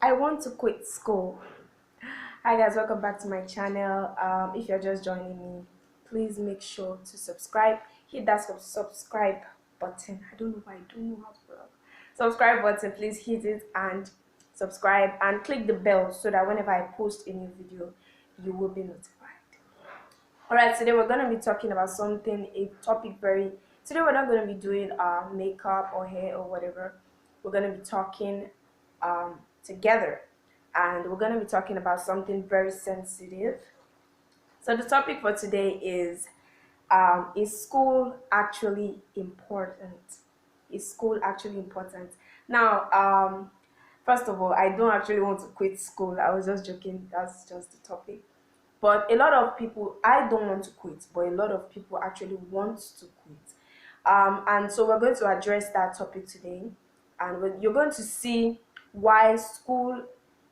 I want to quit school. Hi guys, welcome back to my channel. If you're just joining me, please make sure to subscribe. Hit that subscribe button. I don't know why I don't know how to spell. Subscribe button, please hit it and subscribe and click the bell so that whenever I post a new video, you will be notified. Alright, today we're gonna be talking about something, a topic very. Today we're not gonna be doing makeup or hair or whatever. We're gonna be talking together, and we're gonna be talking about something very sensitive. So the topic for today is school actually important? Is school actually important? Now, first of all, I don't actually want to quit school. I was just joking. That's just the topic. But a lot of people, I don't want to quit, but a lot of people actually want to quit. And so we're going to address that topic today. And you're going to see why school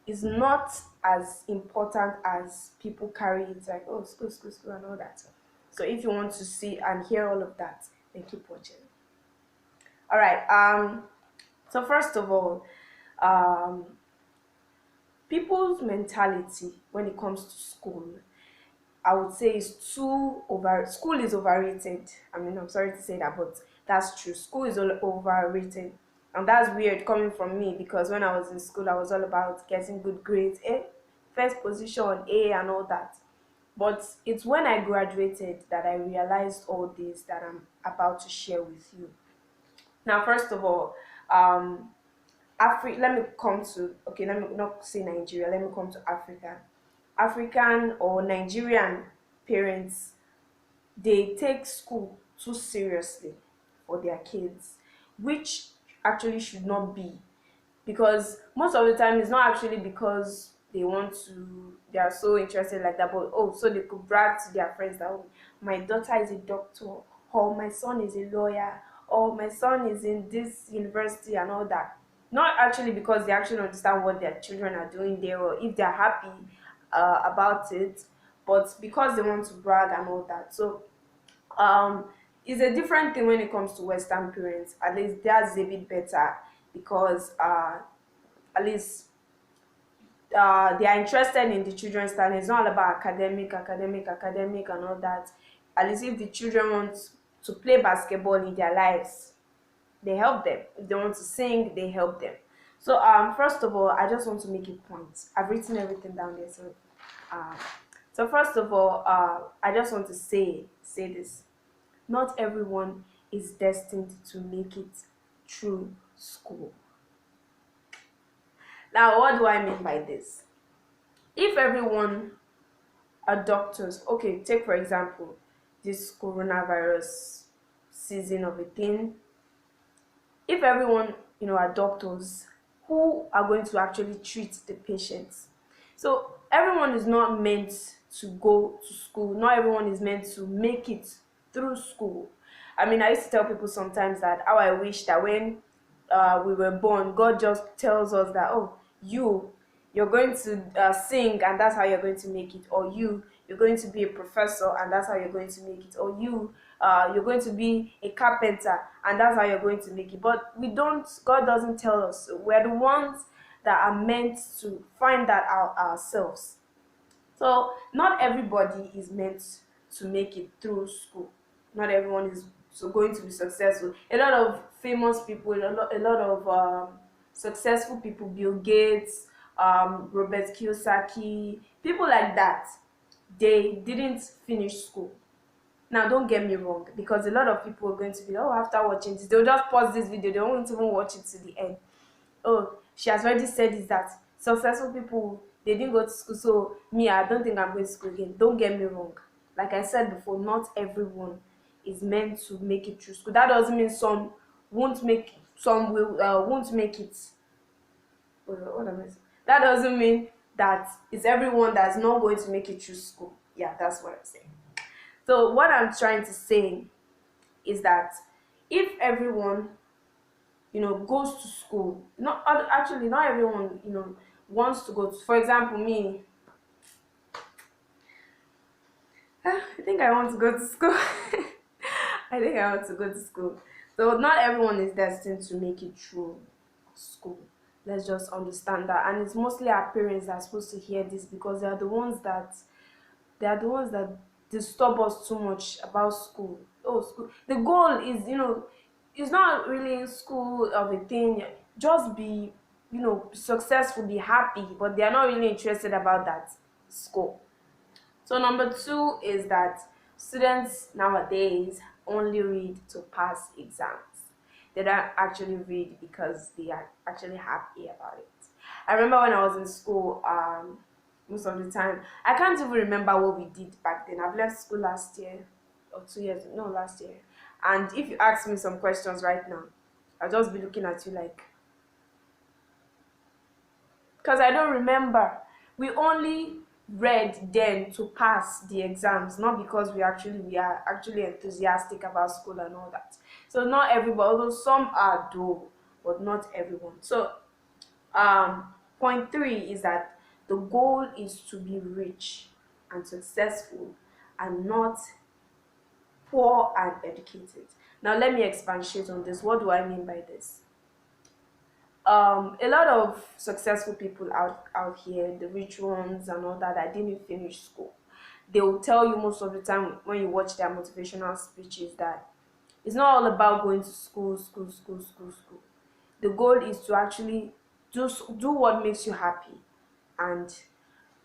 is not as important as people carry it, like, oh, school, school, school, and all that. So if you want to see and hear all of that, then keep watching. All right. So first of all, um, people's mentality when it comes to school, I would say, is too over. School is overrated. I mean, I'm sorry to say that, but that's true. School is all overrated, and that's weird coming from me because when I was in school, I was all about getting good grades, first position, A, and all that. But it's when I graduated that I realized all this that I'm about to share with you. Now, first of all, um, let me come to, okay, let me not say Nigeria, let me come to Africa. African or Nigerian parents, they take school too seriously for their kids, which actually should not be, because most of the time it's not actually because they are so interested like that, but oh, so they could brag to their friends that, oh, my daughter is a doctor, or my son is a lawyer, or my son is in this university and all that. Not actually because they actually understand what their children are doing there, or if they're happy about it, but because they want to brag and all that. So um it's a different thing when it comes to Western parents. At least theirs is a bit better because at least they are interested in the children's talent. It's not all about academic and all that. At least if the children want to play basketball in their lives, they help them. If they want to sing, they help them. So first of all, I just want to make a point. I've written everything down there. Uh, so first of all, I just want to say this. Not everyone is destined to make it through school. Now, what do I mean by this? If everyone are doctors, okay, take for example this coronavirus season of a thing. If everyone, are doctors, who are going to actually treat the patients? So everyone is not meant to go to school. Not everyone is meant to make it through school. I mean, I used to tell people sometimes that how I wish that when we were born, God just tells us that, oh, you're going to sing and that's how you're going to make it, or you're going to be a professor and that's how you're going to make it, or you're going to be a carpenter and that's how you're going to make it. But we don't, God doesn't tell us. We're the ones that are meant to find that out ourselves. So not everybody is meant to make it through school. Not everyone is so going to be successful. A lot of famous people, a lot of successful people, Bill Gates, Robert Kiyosaki, people like that, they didn't finish school. Now, don't get me wrong, because a lot of people are going to be, oh, after watching this, they'll just pause this video, they won't even watch it to the end. Oh, she has already said is that successful people, they didn't go to school, so me, I don't think I'm going to school again. Don't get me wrong. Like I said before, not everyone is meant to make it through school. That doesn't mean some won't make it. What am I saying? That doesn't mean that it's everyone that's not going to make it through school. Yeah, that's what I'm saying. So what I'm trying to say is that if everyone, goes to school, not actually not everyone, wants to go to, for example, me, I think I want to go to school. I think I want to go to school. So not everyone is destined to make it through school. Let's just understand that. And it's mostly our parents that are supposed to hear this, because they are the ones that disturb us too much about school. Oh, school. The goal is, it's not really school of a thing. Just be, successful, be happy, but they are not really interested about that school. So number two is that students nowadays only read to pass exams. They don't actually read because they are actually happy about it. I remember when I was in school, most of the time, I can't even remember what we did back then. I've left school last year or 2 years, no, last year. And if you ask me some questions right now, I'll just be looking at you like, because I don't remember. We only read then to pass the exams, not because we are actually enthusiastic about school and all that. So not everybody, although some are though, but not everyone. So point three is that the goal is to be rich and successful, and not poor and educated. Now let me expatiate on this. What do I mean by this? A lot of successful people out here, the rich ones and all that didn't finish school, they will tell you most of the time when you watch their motivational speeches that it's not all about going to school. The goal is to actually do what makes you happy. And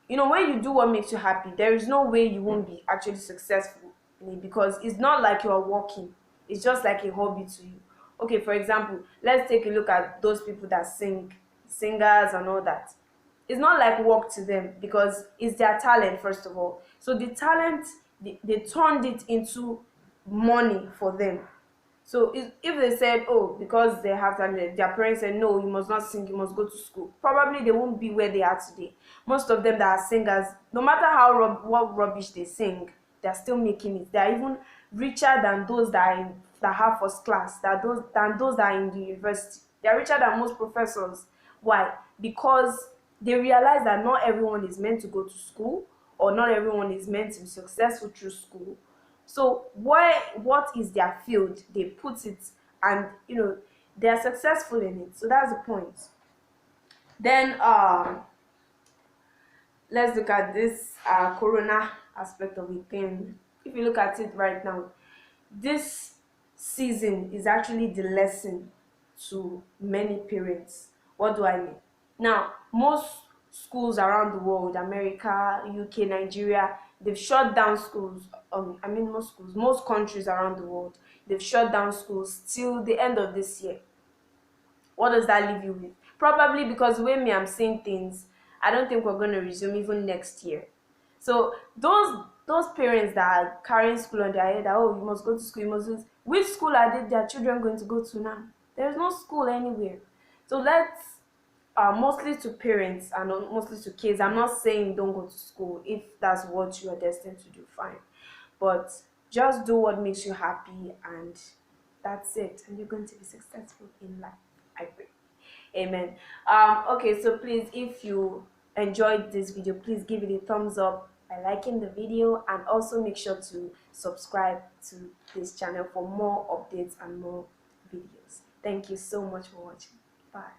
when you do what makes you happy, there is no way you won't be actually successful in it, because it's not like you're working. It's just like a hobby to you. Okay, for example, let's take a look at those people that sing, singers and all that. It's not like work to them, because it's their talent, first of all. So the talent, they turned it into money for them. So if they said, oh, because they have talent, their parents said, no, you must not sing, you must go to school, probably they won't be where they are today. Most of them that are singers, no matter how what rubbish they sing, they're still making it. They're even richer than those that have first class, than those that are in the university. They're richer than most professors. Why? Because they realize that not everyone is meant to go to school, or not everyone is meant to be successful through school. So what is their field, they put it, and they are successful in it. So that's the point. Then let's look at this corona aspect of the thing. If you look at it right now, this season is actually the lesson to many parents. What do I mean? Now, most schools around the world, America, UK, Nigeria, they've shut down schools. Most schools, most countries around the world, they've shut down schools till the end of this year. What does that leave you with? Probably, because the way I'm seeing things, I don't think we're going to resume even next year. So those parents that are carrying school on their head, that, oh, you must go to school, you must do this. Which school are their children going to go to now? There's no school anywhere. So let's mostly to parents and mostly to kids. I'm not saying don't go to school. If that's what you are destined to do, fine. But just do what makes you happy, and that's it. And you're going to be successful in life. I pray. Amen. Okay, so please, if you enjoyed this video, please give it a thumbs up by liking the video, and also make sure to subscribe to this channel for more updates and more videos. Thank you so much for watching. Bye.